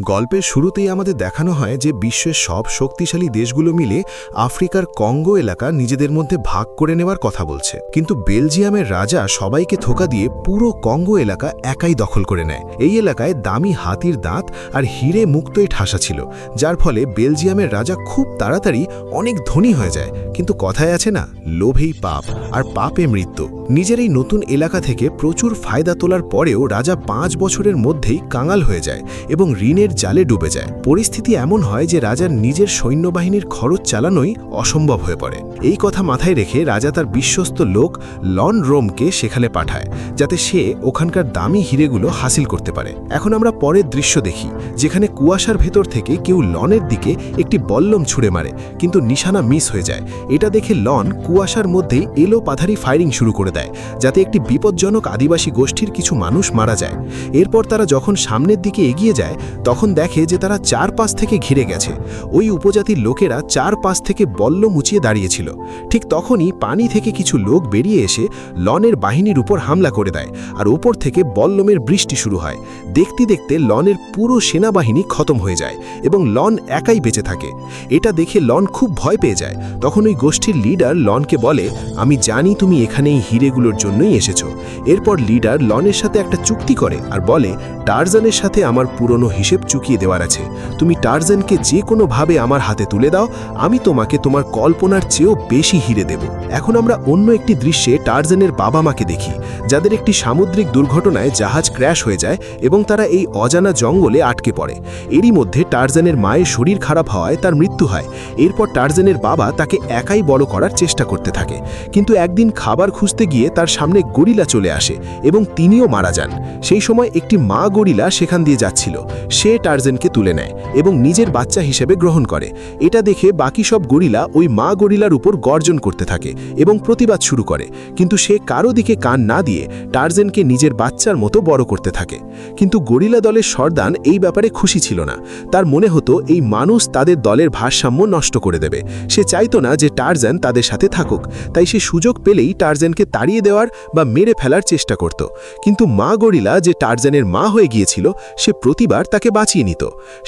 গল্পের শুরুতেই আমাদের দেখানো হয় যে বিশ্বের সব শক্তিশালী দেশগুলো মিলে আফ্রিকার কঙ্গো এলাকা নিজেদের মধ্যে ভাগ করে নেওয়ার কথা বলছে, কিন্তু বেলজিয়ামের রাজা সবাইকে ধোঁকা দিয়ে পুরো কঙ্গো এলাকা একাই দখল করে নেয়। এই এলাকায় দামি হাতির দাঁত আর হিরে মুক্তই ঠাসা ছিল, যার ফলে বেলজিয়ামের রাজা খুব তাড়াতাড়ি অনেক ধনী হয়ে যায়। কিন্তু কথায় আছে না, লোভেই পাপ আর পাপে মৃত্যু। নিজের এই নতুন এলাকা থেকে প্রচুর ফায়দা তোলার পরেও রাজা 5 বছরের মধ্যেই কাঙাল হয়ে যায় এবং ঋণের জালে ডুবে যায়। পরিস্থিতি এমন হয় যে রাজার নিজের সৈন্যবাহিনীর খরচ চালানোই অসম্ভব হয়ে পড়ে। এই কথা মাথায় রেখে রাজা তার বিশ্বস্ত লোক লন রোমকে সেখানে পাঠায়, যাতে সে ওখানকার দামি হিরেগুলো হাসিল করতে পারে। এখন আমরা পরের দৃশ্য দেখি, যেখানে কুয়াশার ভেতর থেকে কেউ লনের দিকে একটি বল্লম ছুঁড়ে মারে, কিন্তু নিশানা মিস হয়ে যায়। এটা দেখে লন কুয়াশার মধ্যেই এলো পাথারি ফায়ারিং শুরু করে দেয়, যাতে একটি বিপজ্জনক আদিবাসী গোষ্ঠীর কিছু মানুষ মারা যায়। এরপর তারা যখন সামনের দিকে এগিয়ে যায়, তখন দেখে যে তারা চারপাশ থেকে ঘিরে গেছে। ওই উপজাতির লোকেরা চারপাশ থেকে বল্লম উঁচিয়ে দাঁড়িয়েছিল। ঠিক তখনই পানি থেকে কিছু লোক বেরিয়ে এসে লনের বাহিনীর উপর হামলা করে দেয়, আর উপর থেকে বল্লমের বৃষ্টি শুরু হয়। দেখতে দেখতে লনের পুরো সেনাবাহিনী খতম হয়ে যায় এবং লন একাই বেঁচে থাকে। এটা দেখে লন খুব ভয় পেয়ে যায়। তখন ওই গোষ্ঠীর লিডার লনকে বলে, আমি জানি তুমি এখানে এই হিরেগুলোর জন্যই এসেছো। এরপর লিডার লনের সাথে একটা চুক্তি করে আর বলে, টারজানের সাথে আমার পুরনো হিসেব চুকিয়ে দেওয়ার আছে। তুমি টারজানকে যে কোনোভাবে আমার হাতে তুলে দাও, আমি তোমাকে তোমার কল্পনার চেয়েও বেশি হিরে দেব। এখন আমরা অন্য একটি দৃশ্যে টারজানের বাবা মাকে দেখি, যাদের একটি সামুদ্রিক দুর্ঘটনায় জাহাজ ক্র্যাশ হয়ে যায় এবং তারা এই অজানা জঙ্গলে আটকে পড়ে। এরই মধ্যে টারজানের মায়ের শরীর খারাপ হওয়ায় তার মৃত্যু হয়। এরপর টারজানের বাবা তাকে একাই বড় করার চেষ্টা করতে থাকে, কিন্তু একদিন খাবার খুঁজতে গিয়ে তার সামনে গরিলা চলে আসে এবং তিনিও মারা যান। সেই সময় একটি মা গরিলা সেখান দিয়ে যাচ্ছিল। সে টারজানকে তুলে নেয় এবং নিজের বাচ্চা হিসেবে গ্রহণ করে। এটা দেখে বাকি সব গরিলা ওই মা গরিলার উপর গর্জন করতে থাকে এবং প্রতিবাদ শুরু করে, কিন্তু সে কারো দিকে কান না দিয়ে টারজানকে নিজের বাচ্চার মতো বড় করতে থাকে। কিন্তু গরিলা দলের সর্দান এই ব্যাপারে খুশি ছিল না। তার মনে হতো এই মানুষ তাদের দলের ভারসাম্য নষ্ট করে দেবে। সে চাইতো না যে টারজান তাদের সাথে থাকুক, তাই সে সুযোগ পেলেই টারজানকে তাড়িয়ে দেওয়ার বা মেরে ফেলার চেষ্টা করত। কিন্তু মা গরিলা, যে টারজানের মা হয়ে গিয়েছিল, সে প্রতিবার তাকে বাঁচিয়ে নিত।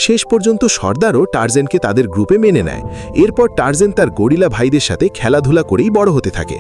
শেষ পর্যন্ত সর্দারও টারজানকে তাদের গ্রুপে মেনে নেয়। এরপর টারজান তার গরিলা ভাইদের সাথে খেলাধুলা করেই বড় হতে থাকে।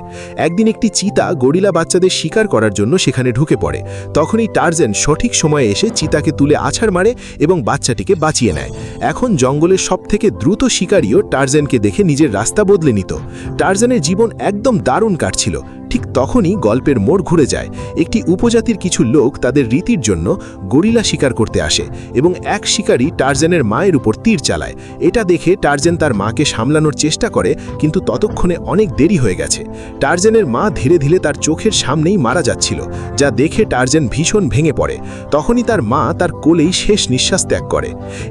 একদিন একটি চিতা গরিলা বাচ্চাদের শিকার করার জন্য সেখানে ঢুকে পড়ে। তখনই টারজান সঠিক সময়ে এসে চিতাকে তুলে আছাড় মারে এবং বাচ্চাটিকে বাঁচিয়ে নেয়। এখন জঙ্গলের সবথেকে দ্রুত শিকারীও টারজানকে দেখে নিজের রাস্তা বদলে নিত। টারজানের জীবন একদম দারুণ কাটছিল। ঠিক তখনই গল্পের মোড় ঘুরে যায়। একটি উপজাতির কিছু লোক তাদের রীতির জন্য গরিলা শিকার করতে আসে এবং এক শিকারী টারজানের মায়ের উপর তীর চালায়। এটা দেখে টারজান তার মাকে সামলানোর চেষ্টা করে, কিন্তু ততক্ষণে অনেক দেরি হয়ে গেছে। টারজানের মা ধীরে ধীরে তার চোখের সামনেই মারা যাচ্ছিল, যা দেখে টারজান ভীষণ ভেঙে পড়ে। তখনই তার মা তার কোলেই শেষ নিঃশ্বাস ত্যাগ করে।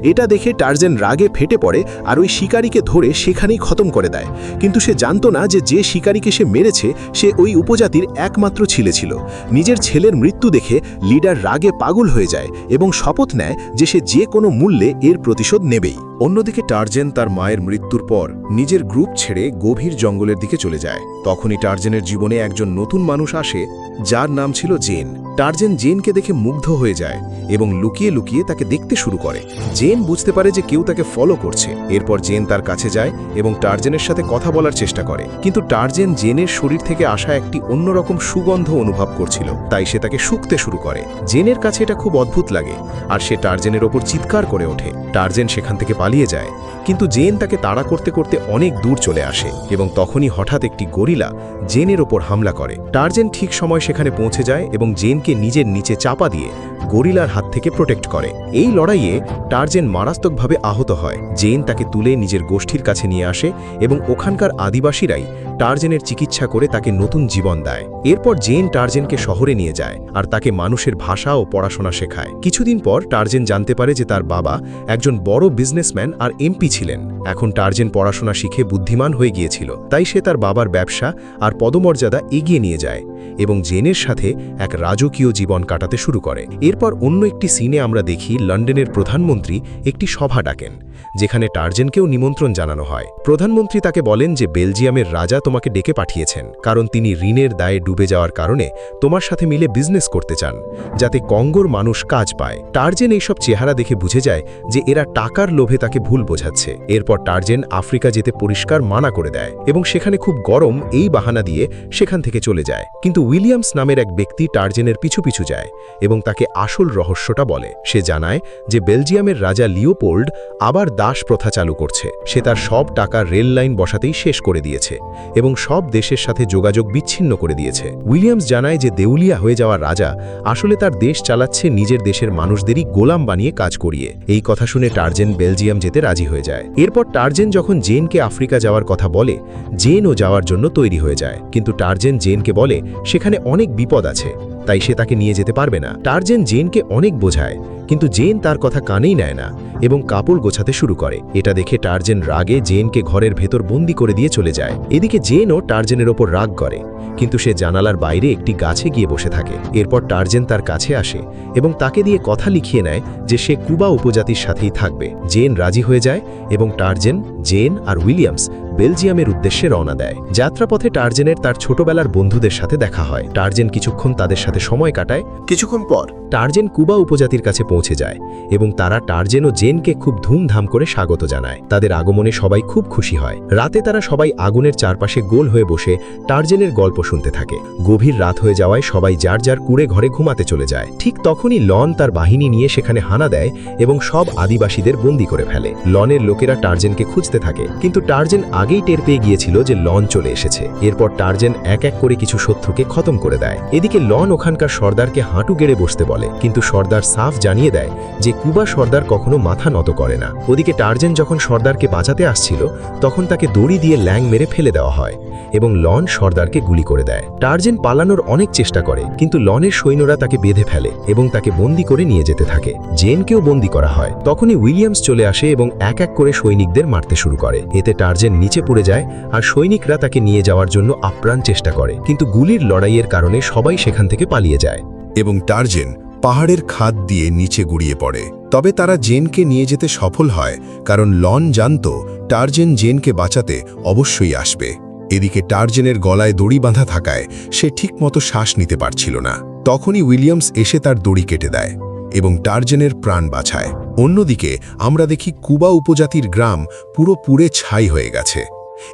এটা দেখে টারজান রাগে ফেটে পড়ে আর ওই শিকারীকে ধরে সেখানেই খতম করে দেয়। কিন্তু সে জানতো না যে শিকারীকে সে মেরেছে সে ওই উপজাতির একমাত্র ছেলে ছিল। নিজের ছেলের মৃত্যু দেখে লিডার রাগে পাগল হয়ে যায় এবং শপথ নেয় যে সে যে কোনো মূল্যে এর প্রতিশোধ নেবেই। অন্যদিকে টারজান তার মায়ের মৃত্যুর পর নিজের গ্রুপ ছেড়ে গভীর জঙ্গলের দিকে চলে যায়। তখনই টারজানের জীবনে একজন নতুন মানুষ আসে, যার নাম ছিল জেন। টারজান জেনকে দেখে মুগ্ধ হয়ে যায় এবং লুকিয়ে লুকিয়ে তাকে দেখতে শুরু করে। জেন বুঝতে পারে যে কেউ তাকে ফলো করছে। এরপর জেন তার কাছে যায় এবং টারজানের সাথে কথা বলার চেষ্টা করে, কিন্তু টারজান জেনের শরীর থেকে আসা একটি অন্যরকম সুগন্ধ অনুভব করছিল, তাই সে তাকে শুঁকতে শুরু করে। জেনের কাছে এটা খুব অদ্ভুত লাগে আর সে টারজানের ওপর চিৎকার করে ওঠে। টারজান সেখান থেকে পালিয়ে যায়, কিন্তু জেন তাকে তাড়া করতে করতে অনেক দূর চলে আসে এবং তখনই হঠাৎ একটি গরিলা জেনের ওপর হামলা করে। টারজান ঠিক সময় সেখানে পৌঁছে যায় এবং জেনকে নিজের নিচে চাপা দিয়ে গরিলার হাত থেকে প্রোটেক্ট করে। এই লড়াইয়ে টারজান মারাত্মকভাবে আহত হয়। জেন তাকে তুলে নিজের গোষ্ঠীর কাছে নিয়ে আসে এবং ওখানকার আদিবাসীরাই টারজানের চিকিৎসা করে তাকে নতুন জীবন দেয়। এরপর জেন টারজানকে শহরে নিয়ে যায় আর তাকে মানুষের ভাষা ও পড়াশোনা শেখায়। কিছুদিন পর টারজান জানতে পারে যে তার বাবা একজন বড় বিজনেসম্যান আর এমপি ছিলেন। এখন টারজান পড়াশোনা শিখে বুদ্ধিমান হয়ে গিয়েছিল, তাই সে তার বাবার ব্যবসা আর পদমর্যাদা এগিয়ে নিয়ে যায় এবং জেনের সাথে এক রাজকীয় জীবন কাটাতে শুরু করে। এরপর অন্য একটি সিনে আমরা দেখি লন্ডনের প্রধানমন্ত্রী একটি সভা ডাকেন, যেখানে টার্জেনকেও নিমন্ত্রণ জানানো হয়। প্রধানমন্ত্রী তাকে বলেন যে বেলজিয়ামের রাজা তোমাকে ডেকে পাঠিয়েছেন, কারণ তিনি ঋণের দায়ে ডুবে যাওয়ার কারণে তোমার সাথে মিলে বিজনেস করতে চান, যাতে কঙ্গোর মানুষ কাজ পায়। টার্জেন এইসব চেহারা দেখে বুঝে যায় যে এরা টাকার লোভে তাকে ভুল বোঝাচ্ছে। এরপর টার্জেন আফ্রিকা যেতে পরিষ্কার মানা করে দেয় এবং সেখানে খুব গরম এই বাহানা দিয়ে সেখান থেকে চলে যায়। কিন্তু উইলিয়ামস নামের এক ব্যক্তি টার্জেনের পিছু পিছু যায় এবং তাকে আসল রহস্যটা বলে। সে জানায় যে বেলজিয়ামের রাজা লিওপোল্ড আবার দাস প্রথা চালু করছে। সে তার সব টাকা রেল লাইন বসাতেই শেষ করে দিয়েছে এবং সব দেশের সাথে যোগাযোগ বিচ্ছিন্ন করে দিয়েছে। উইলিয়ামস জানায় যে দেউলিয়া হয়ে যাওয়া রাজা আসলে তার দেশ চালাচ্ছে নিজের দেশের মানুষদেরই গোলাম বানিয়ে কাজ করিয়ে। এই কথা শুনে টার্জেন বেলজিয়াম যেতে রাজি হয়ে যায়। এরপর টার্জেন যখন জেনকে আফ্রিকা যাওয়ার কথা বলে, জেনও যাওয়ার জন্য তৈরি হয়ে যায়। কিন্তু টার্জেন জেনকে বলে সেখানে অনেক বিপদ আছে, তাই সে তাকে নিয়ে যেতে পারবে না। টার্জেন জেনকে অনেক বোঝায়, কিন্তু জেন তার কথা কানেই নেয় না এবং কাপড় গোছাতে শুরু করে। এটা দেখে টার্জেন রাগে জেনকে ঘরের ভেতর বন্দি করে দিয়ে চলে যায়। এদিকে জেনও টার্জেনের ওপর রাগ করে, কিন্তু সে জানালার বাইরে একটি গাছে গিয়ে বসে থাকে। এরপর টার্জেন তার কাছে আসে এবং তাকে দিয়ে কথা লিখিয়ে নেয় যে সে কুবা উপজাতির সাথেই থাকবে। জেন রাজি হয়ে যায় এবং টার্জেন, জেন আর উইলিয়ামস বেলজিয়ামের উদ্দেশ্যে রওনা দেয়। যাত্রাপথে টার্জেনের তার ছোটবেলার বন্ধুদের সাথে দেখা হয়। টার্জেন কিছুক্ষণ তাদের সাথে সময় কাটায়। কিছুক্ষণ পর টার্জেন কুবা উপজাতির কাছে পৌঁছে যায় এবং তারা টার্জেন ও জেনকে খুব ধুমধাম করে স্বাগত জানায়। তাদের আগমনে সবাই খুব খুশি হয়। রাতে তারা সবাই আগুনের চারপাশে গোল হয়ে বসে টার্জেনের গল্প শুনতে থাকে। গভীর রাত হয়ে যাওয়ায় সবাই যার যার কুড়ে ঘরে ঘুমাতে চলে যায়। ঠিক তখনই লন তার বাহিনী নিয়ে সেখানে হানা দেয় এবং সব আদিবাসীদের বন্দী করে ফেলে। লনের লোকেরা টার্জেনকে খুঁজতে থাকে, কিন্তু টার্জেন আগেই টের পেয়ে গিয়েছিল যে লন চলে এসেছে। এরপর টার্জেন এক এক করে কিছু শত্রুকে খতম করে দেয়। এদিকে লন ওখানকার সর্দারকে হাঁটু গেড়ে বসতে বলে, কিন্তু সর্দার সাফ জানিয়ে দেয় যে কুবা সর্দার কখনো মাথা নত করে না। ওদিকে টার্জেন যখন সর্দারকে বাঁচাতে আসছিল, তখন তাকে দড়ি দিয়ে ল্যাং মেরে ফেলে দেওয়া হয় এবং লন সর্দারকে গুলি করে দেয়। টার্জেন পালানোর অনেক চেষ্টা করে, কিন্তু লনের সৈন্যরা তাকে বেঁধে ফেলে এবং তাকে বন্দি করে নিয়ে যেতে থাকে। জেনকেও বন্দি করা হয়। তখনই উইলিয়ামস চলে আসে এবং এক এক করে সৈনিকদের মারতে শুরু করে। এতে টার্জেন নিচে পড়ে যায় আর সৈনিকরা তাকে নিয়ে যাওয়ার জন্য আপ্রাণ চেষ্টা করে, কিন্তু গুলির লড়াইয়ের কারণে সবাই সেখান থেকে পালিয়ে যায় এবং টার্জেন পাহাড়ের খাদ দিয়ে নিচে গুড়িয়ে পড়ে। তবে তারা জেনকে নিয়ে যেতে সফল হয়, কারণ লন জানত টার্জেন জেনকে বাঁচাতে অবশ্যই আসবে। এদিকে টার্জেনের গলায় দড়ি বাঁধা থাকায় সে ঠিকমতো শ্বাস নিতে পারছিল না। তখনই উইলিয়ামস এসে তার দড়ি কেটে দেয় এবং টার্জেনের প্রাণ বাঁচায়। অন্যদিকে আমরা দেখি কুবা উপজাতির গ্রাম পুরো পুড়ে ছাই হয়ে গেছে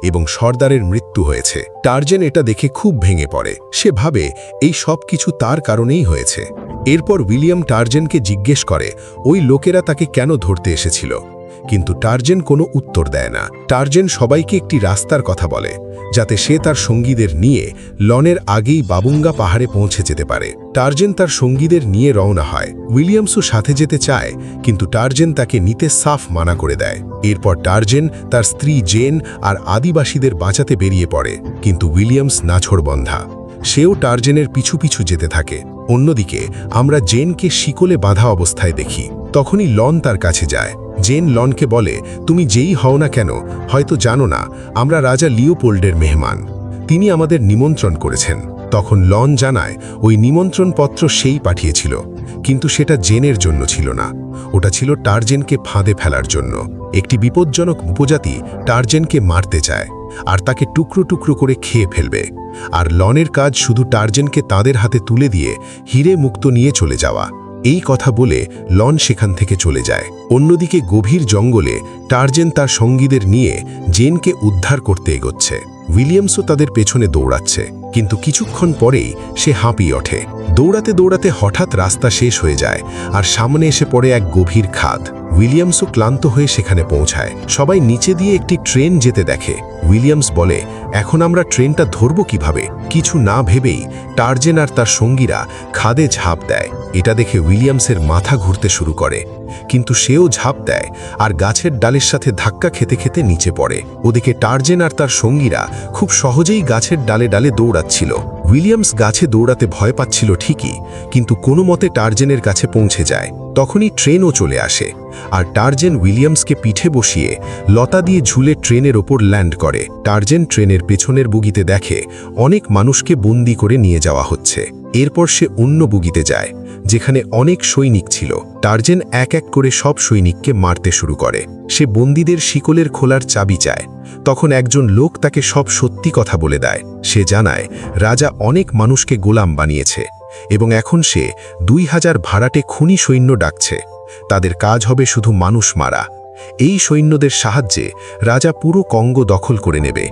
এবং সর্দারের মৃত্যু হয়েছে। টার্জেন এটা দেখে খুব ভেঙে পড়ে। সে ভাবে এই সব কিছু তার কারণেই হয়েছে। এরপর উইলিয়াম টার্জেনকে জিজ্ঞেস করে ওই লোকেরা তাকে কেন ধরতে এসেছিল, কিন্তু টার্জেন কোনো উত্তর দেয় না। টার্জেন সবাইকে একটি রাস্তার কথা বলে, যাতে সে তার সঙ্গীদের নিয়ে লনের আগেই বাবুঙ্গা পাহাড়ে পৌঁছে যেতে পারে। টার্জেন তার সঙ্গীদের নিয়ে রওনা হয়। উইলিয়ামসও সাথে যেতে চায়, কিন্তু টার্জেন তাকে নিতে সাফ মানা করে দেয়। এরপর টার্জেন তার স্ত্রী জেন আর আদিবাসীদের বাঁচাতে বেরিয়ে পড়ে, কিন্তু উইলিয়ামস নাছোড়বন্ধা। সেও টার্জেনের পিছু পিছু যেতে থাকে। অন্যদিকে আমরা জেনকে শিকলে বাঁধা অবস্থায় দেখি। তখনই লন তার কাছে যায়। জেন লনকে বলে, তুমি যেই হও না কেন, হয়তো জানো না আমরা রাজা লিওপোল্ডের মেহমান। তিনি আমাদের নিমন্ত্রণ করেছেন। তখন লন জানায় ওই নিমন্ত্রণপত্র সেই পাঠিয়েছিল, কিন্তু সেটা জেনের জন্য ছিল না, ওটা ছিল টার্জেনকে ফাঁদে ফেলার জন্য। একটি বিপজ্জনক উপজাতি টার্জেনকে মারতে চায় আর তাকে টুকরো টুকরো করে খেয়ে ফেলবে। আর লনের কাজ শুধু টার্জেনকে তাদের হাতে তুলে দিয়ে হিরে মুক্ত নিয়ে চলে যাওয়া। এই কথা বলে লন সেখান থেকে চলে যায়। অন্যদিকে গভীর জঙ্গলে টার্জেন তার সঙ্গীদের নিয়ে জেনকে উদ্ধার করতে এগোচ্ছে। উইলিয়ামসও তাদের পেছনে দৌড়াচ্ছে, কিন্তু কিছুক্ষণ পরেই সে হাঁপিয়ে ওঠে। দৌড়াতে দৌড়াতে হঠাৎ রাস্তা শেষ হয়ে যায় আর সামনে এসে পড়ে এক গভীর খাদ। উইলিয়ামসও ক্লান্ত হয়ে সেখানে পৌঁছায়। সবাই নিচে দিয়ে একটি ট্রেন যেতে দেখে। উইলিয়ামস বলে, এখন আমরা ট্রেনটা ধরব কিভাবে? কিছু না ভেবেই টার্জেন আর তার সঙ্গীরা খাদে ঝাঁপ দেয়। এটা দেখে উইলিয়ামসের মাথা ঘুরতে শুরু করে, কিন্তু সেও ঝাঁপ দেয় আর গাছের ডালের সাথে ধাক্কা খেতে খেতে নিচে পড়ে। ওদিকে টার্জেন আর তার সঙ্গীরা খুব সহজেই গাছের ডালে ডালে দৌড়াচ্ছিল। উইলিয়ামস গাছে দৌড়াতে ভয় পাচ্ছিল ঠিকই, কিন্তু কোনো মতে টার্জেনের কাছে পৌঁছে যায়। তখনই ট্রেনও চলে আসে আর টার্জেন উইলিয়ামসকে পিঠে বসিয়ে লতা দিয়ে ঝুলে ট্রেনের ওপর ল্যান্ড করে। টার্জেন ট্রেনের পেছনের বুগিতে দেখে অনেক মানুষকে বন্দি করে নিয়ে যাওয়া হচ্ছে। এরপর সে অন্য বুগিতে যায়, যেখানে অনেক সৈনিক ছিল। টার্জেন এক এক করে সব সৈনিককে মারতে শুরু করে। সে বন্দীদের শিকলের খোলার চাবি চায়। তখন একজন লোক তাকে সব সত্যি কথা বলে দেয়। সে জানায় রাজা অনেক মানুষকে গোলাম বানিয়েছে এবং এখন সে 2000 ভাড়াটে খুনি সৈন্য ডাকছে। তাদের কাজ হবে শুধু মানুষ মারা। এই সৈন্যদের সাহায্যে রাজা পুরো কঙ্গো দখল করে নেবে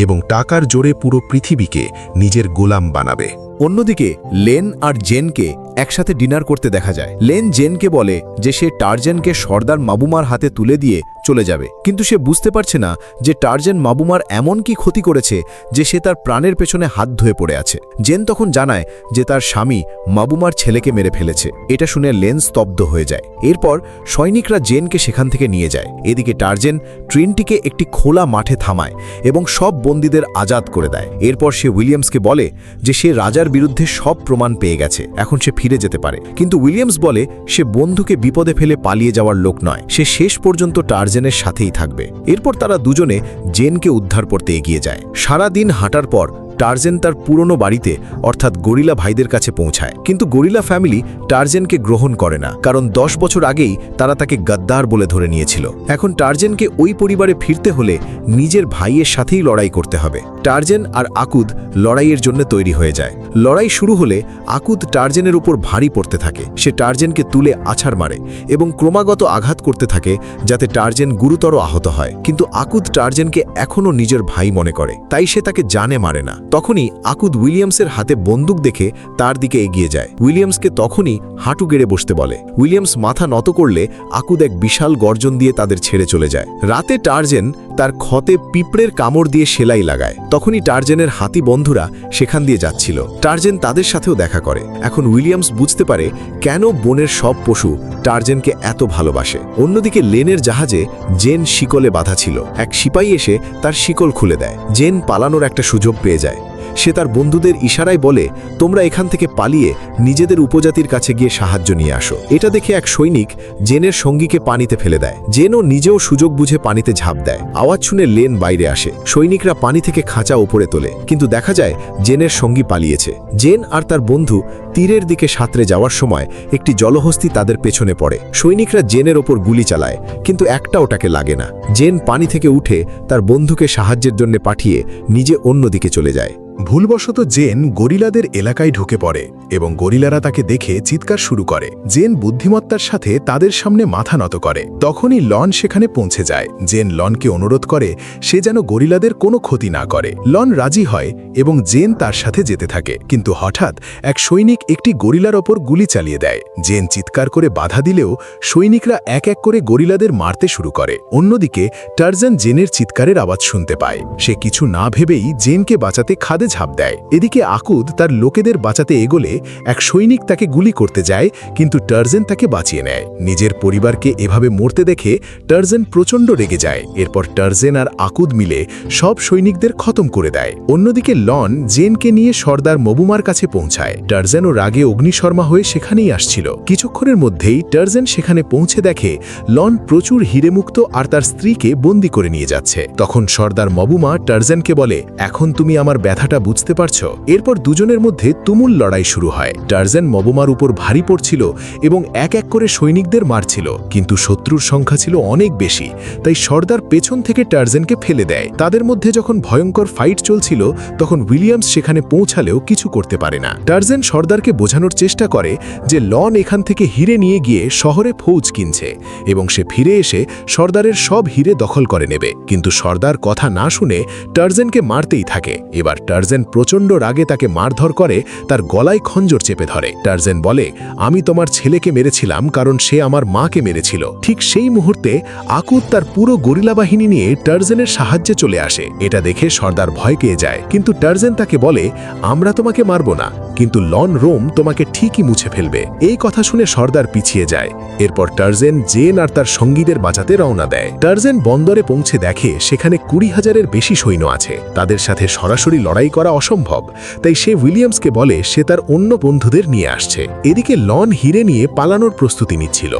এবং টাকার জোরে পুরো পৃথিবীকে নিজের গোলাম বানাবে। অন্যদিকে লেন আর জেনকে একসাথে ডিনার করতে দেখা যায়। লেন জেনকে বলে যে সে টার্জেনকে সর্দার মাবুমার হাতে তুলে দিয়ে চলে যাবে, কিন্তু সে বুঝতে পারছে না যে টার্জেন মাবুমার এমন কি ক্ষতি করেছে যে সে তার প্রাণের পেছনে হাত ধুয়ে পড়ে আছে। জেন তখন জানায় যে তার স্বামী মাবুমার ছেলেকে মেরে ফেলেছে। এটা শুনে লেন স্তব্ধ হয়ে যায়। এরপর সৈনিকরা জেনকে সেখান থেকে নিয়ে যায়। এদিকে টার্জেন ট্রেনটিকে একটি খোলা মাঠে থামায় এবং সব বন্দীদের আজাদ করে দেয়। এরপর সে উইলিয়ামসকে বলে যে সে রাজার বিরুদ্ধে সব প্রমাণ পেয়ে গেছে, এখন সে ফিরে যেতে পারে। কিন্তু উইলিয়ামস বলে সে বন্ধুকে বিপদে ফেলে পালিয়ে যাওয়ার লোক নয়, সে শেষ পর্যন্ত টার্জেনের সাথেই থাকবে। এরপর তারা দুজনে জেনকে উদ্ধার করতে এগিয়ে যায়। সারা দিন হাঁটার পর টার্জেন তার পুরনো বাড়িতে অর্থাৎ গরিলা ভাইদের কাছে পৌঁছায়, কিন্তু গরিলা ফ্যামিলি টার্জেনকে গ্রহণ করে না, কারণ 10 বছর আগেই তারা তাকে গাদ্দার বলে ধরে নিয়েছিল। এখন টার্জেনকে ওই পরিবারে ফিরতে হলে নিজের ভাইয়ের সাথেই লড়াই করতে হবে। টার্জেন আর আকুদ লড়াইয়ের জন্য তৈরি হয়ে যায়। লড়াই শুরু হলে আকুদ টার্জেনের উপর ভারী পড়তে থাকে। সে টার্জেনকে তুলে আছাড় মারে এবং ক্রমাগত আঘাত করতে থাকে যাতে টার্জেন গুরুতর আহত হয়। কিন্তু আকুদ টার্জেনকে এখনও নিজের ভাই মনে করে, তাই সে তাকে জানে মারে না। তখনই আকুদ উইলিয়ামসের হাতে বন্দুক দেখে তার দিকে এগিয়ে যায়। উইলিয়ামসকে তখনই হাঁটু গেড়ে বসতে বলে। উইলিয়ামস মাথা নত করলে আকুদ এক বিশাল গর্জন দিয়ে তাদের ছেড়ে চলে যায়। রাতে টার্জেন তার ক্ষতে পিঁপড়ের কামড় দিয়ে সেলাই লাগায়। তখনই টার্জেনের হাতি বন্ধুরা সেখান দিয়ে যাচ্ছিল। টার্জেন তাদের সাথেও দেখা করে। এখন উইলিয়ামস বুঝতে পারে কেন বনের সব পশু টার্জেনকে এত ভালোবাসে। অন্যদিকে লেনের জাহাজে জেন শিকলে বাঁধা ছিল। এক সিপাহী এসে তার শিকল খুলে দেয়। জেন পালানোর একটা সুযোগ পেয়ে যায়। সে তার বন্ধুদের ইশারায় বলে, তোমরা এখান থেকে পালিয়ে নিজেদের উপজাতির কাছে গিয়ে সাহায্য নিয়ে আসো। এটা দেখে এক সৈনিক জেনের সঙ্গীকে পানিতে ফেলে দেয়। জেনও নিজেও সুযোগ বুঝে পানিতে ঝাঁপ দেয়। আওয়াজ শুনে লেন বাইরে আসে। সৈনিকরা পানি থেকে খাঁচা উপরে তোলে, কিন্তু দেখা যায় জেনের সঙ্গী পালিয়েছে। জেন আর তার বন্ধু তীরের দিকে সাঁতরে যাওয়ার সময় একটি জলহস্তী তাদের পেছনে পড়ে। সৈনিকরা জেনের ওপর গুলি চালায়, কিন্তু একটা ওটাকে লাগে না। জেন পানি থেকে উঠে তার বন্ধুকে সাহায্যের জন্য পাঠিয়ে নিজে অন্যদিকে চলে যায়। ভুলবশত জেন গরিলাদের এলাকায় ঢুকে পড়ে এবং গরিলারা তাকে দেখে চিৎকার শুরু করে। জেন বুদ্ধিমত্তার সাথে তাদের সামনে মাথা নত করে। তখনই লন সেখানে পৌঁছে যায়। জেন লনকে অনুরোধ করে সে যেন গরিলাদের কোনো ক্ষতি না করে। লন রাজি হয় এবং জেন তার সাথে যেতে থাকে, কিন্তু হঠাৎ এক সৈনিক একটি গরিলার ওপর গুলি চালিয়ে দেয়। জেন চিৎকার করে বাধা দিলেও সৈনিকরা এক এক করে গরিলাদের মারতে শুরু করে। অন্যদিকে টার্জান জেনের চিৎকারের আওয়াজ শুনতে পায়। সে কিছু না ভেবেই জেনকে বাঁচাতে খাদে ঝাঁপ দেয়। এদিকে আকুদ তার লোকেদের বাঁচাতে এগোলে এক সৈনিক তাকে গুলি করতে যায়, কিন্তু টার্জেন তাকে বাঁচিয়ে নেয়। নিজের পরিবারকে এভাবে মরতে দেখে টার্জেন প্রচণ্ড রেগে যায়। এরপর টার্জেন আর আকুদ মিলে সব সৈনিকদের খতম করে দেয়। অন্যদিকে লন জেনকে নিয়ে সর্দার মবুমার কাছে পৌঁছায়। টার্জেনও রাগে অগ্নিশর্মা হয়ে সেখানেই আসছিল। কিছুক্ষণের মধ্যেই টার্জেন সেখানে পৌঁছে দেখে লন প্রচুর হিরেমুক্ত আর তার স্ত্রীকে বন্দি করে নিয়ে যাচ্ছে। তখন সর্দার মবুমা টার্জেনকে বলে, এখন তুমি আমার ব্যথাটা বুঝতে পারছো? এরপর দুজনের মধ্যে তুমুল লড়াই শুরু হয়। টার্জেন মবুমার উপর ভারী পড়ছিল এবং এক এক করে সৈনিকদের মারছিল, কিন্তু শত্রুর সংখ্যা ছিল অনেক বেশি, তাই সর্দার পেছন থেকে টার্জেনকে ফেলে দেয়। তাদের মধ্যে যখন ভয়ঙ্কর ফাইট চলছিল তখন উইলিয়ামস সেখানে পৌঁছালেও কিছু করতে পারে না। টার্জেন সর্দারকে বোঝানোর চেষ্টা করে যে লন এখান থেকে হিরে নিয়ে গিয়ে শহরে ফৌজ কিনছে এবং সে ফিরে এসে সর্দারের সব হিরে দখল করে নেবে, কিন্তু সর্দার কথা না শুনে টার্জেনকে মারতেই থাকে। এবার টার্জেন প্রচণ্ড রাগে তাকে মারধর করে, তার গলায় খঞ্জর চেপে ধরে। টার্জেন বলে, আমি তোমার ছেলেকে মেরেছিলাম কারণ সে আমার মাকে মেরেছিল। ঠিক সেই মুহূর্তে আকুদ তার পুরো গরিলা বাহিনী নিয়ে টার্জেনের সাহায্যে চলে আসে। এটা দেখে সর্দার ভয় পেয়ে যায়, কিন্তু টার্জেন তাকে বলে, আমরা তোমাকে মারব না, কিন্তু লন রোম তোমাকে ঠিকই মুছে ফেলবে। এই কথা শুনে সর্দার পিছিয়ে যায়। এরপর টার্জেন জেন আর তার সঙ্গীদের বাঁচাতে রওনা দেয়। টার্জেন বন্দরে পৌঁছে দেখে সেখানে 20,000-এর বেশি সৈন্য আছে। তাদের সাথে সরাসরি লড়াই করা অসম্ভব, তাই সে উইলিয়ামসকে বলে সে তার অন্য বন্ধুদের নিয়ে আসছে। এদিকে লন হিরে নিয়ে পালানোর প্রস্তুতি নিচ্ছিল।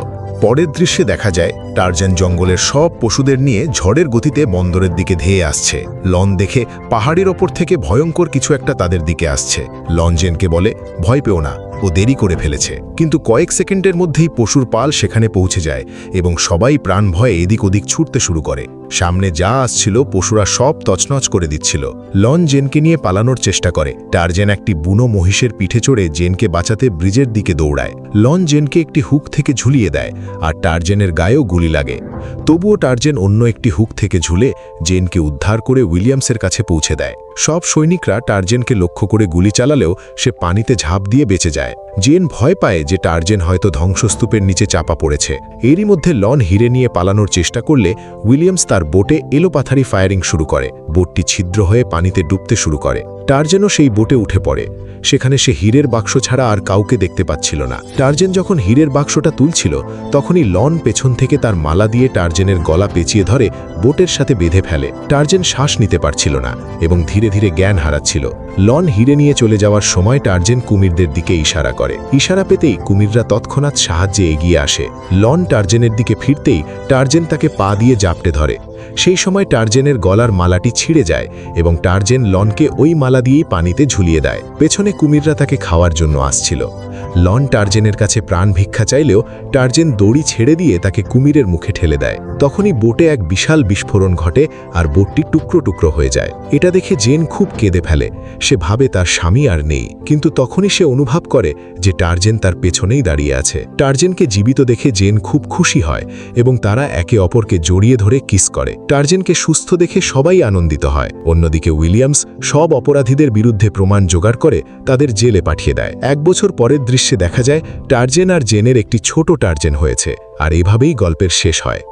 পরের দৃশ্যে দেখা যায় টার্জেন জঙ্গলের সব পশুদের নিয়ে ঝড়ের গতিতে বন্দরের দিকে ধেয়ে আসছে। লন দেখে পাহাড়ের ওপর থেকে ভয়ঙ্কর কিছু একটা তাদের দিকে আসছে। লন জেনকে বলে, ভয় পেও না, ও দেরি করে ফেলেছে। কিন্তু কয়েক সেকেন্ডের মধ্যেই পশুর পাল সেখানে পৌঁছে যায় এবং সবাই প্রাণ ভয়ে এদিক ওদিক ছুটতে শুরু করে। সামনে যা আসছিল পশুরা সব তছনছ করে দিচ্ছিল। লন জেনকে নিয়ে পালানোর চেষ্টা করে। টারজেন একটি বুনো মহিষের পিঠে চড়ে জেনকে বাঁচাতে ব্রিজের দিকে দৌড়ায়। লন জেনকে একটি হুক থেকে ঝুলিয়ে দেয় আর টারজেনের গায়েও গুলি লাগে। তবুও টারজেন অন্য একটি হুক থেকে ঝুলে জেনকে উদ্ধার করে উইলিয়ামসের কাছে পৌঁছে দেয়। সব সৈনিকরা টারজেনকে লক্ষ্য করে গুলি চালালেও সে পানিতে ঝাঁপ দিয়ে বেঁচে যায়। জেন ভয় পায় যে টারজেন হয়তো ধ্বংসস্তূপের নিচে চাপা পড়েছে। এরই মধ্যে লন হিরে নিয়ে পালানোর চেষ্টা করলে উইলিয়ামস তার বোটে এলোপাথারি ফায়ারিং শুরু করে। বোটটি ছিদ্র হয়ে পানিতে ডুবতে শুরু করে। টারজেনও সেই বোটে উঠে পড়ে। সেখানে সে হীরের বাক্স ছাড়া আর কাউকে দেখতে পাচ্ছিল না। টারজেন যখন হীরের বাক্সটা তুলছিল তখনই লন পেছন থেকে তার মালা দিয়ে টারজেনের গলা পেঁচিয়ে ধরে বোটের সাথে বেঁধে ফেলে। টারজেন শ্বাস নিতে পারছিল না এবং ধীরে ধীরে জ্ঞান হারাচ্ছিল। লন হিরে নিয়ে চলে যাওয়ার সময় টারজেন কুমিরদের দিকে ইশারা করে। ইশারা পেতেই কুমিররা তৎক্ষণাৎ সাহায্যে এগিয়ে আসে। লন টারজেনের দিকে ফিরতেই টারজেন তাকে পা দিয়ে জাপটে ধরে। সেই সময় টারজেনের গলার মালাটি ছিঁড়ে যায় এবং টারজেন লনকে ওই মালা দিয়েই পানিতে ঝুলিয়ে দেয়। পেছনে কুমিররা তাকে খাওয়ার জন্য আসছিল। লন টারজেনের কাছে প্রাণ ভিক্ষা চাইলেও টারজেন দড়ি ছেড়ে দিয়ে তাকে কুমিরের মুখে ঠেলে দেয়। তখনই বোটে এক বিশাল বিস্ফোরণ ঘটে আর বোটটি টুকরো টুকরো হয়ে যায়। এটা দেখে জেন খুব কেঁদে ফেলে। সে ভাবে তার স্বামী আর নেই, কিন্তু তখনই সে অনুভব করে যে টারজেন তার পেছনেই দাঁড়িয়ে আছে। টারজেনকে জীবিত দেখে জেন খুব খুশি হয় এবং তারা একে অপরকে জড়িয়ে ধরে কিস করে। টারজেনকে সুস্থ দেখে সবাই আনন্দিত হয়। অন্যদিকে উইলিয়ামস সব অপরাধীদের বিরুদ্ধে প্রমাণ জোগাড় করে তাদের জেলে পাঠিয়ে দেয়। 1 বছর পরের দৃশ্যে দেখা যায় টারজেন আর জেনের একটি ছোট টারজেন হয়েছে। আর এভাবেই গল্পের শেষ হয়।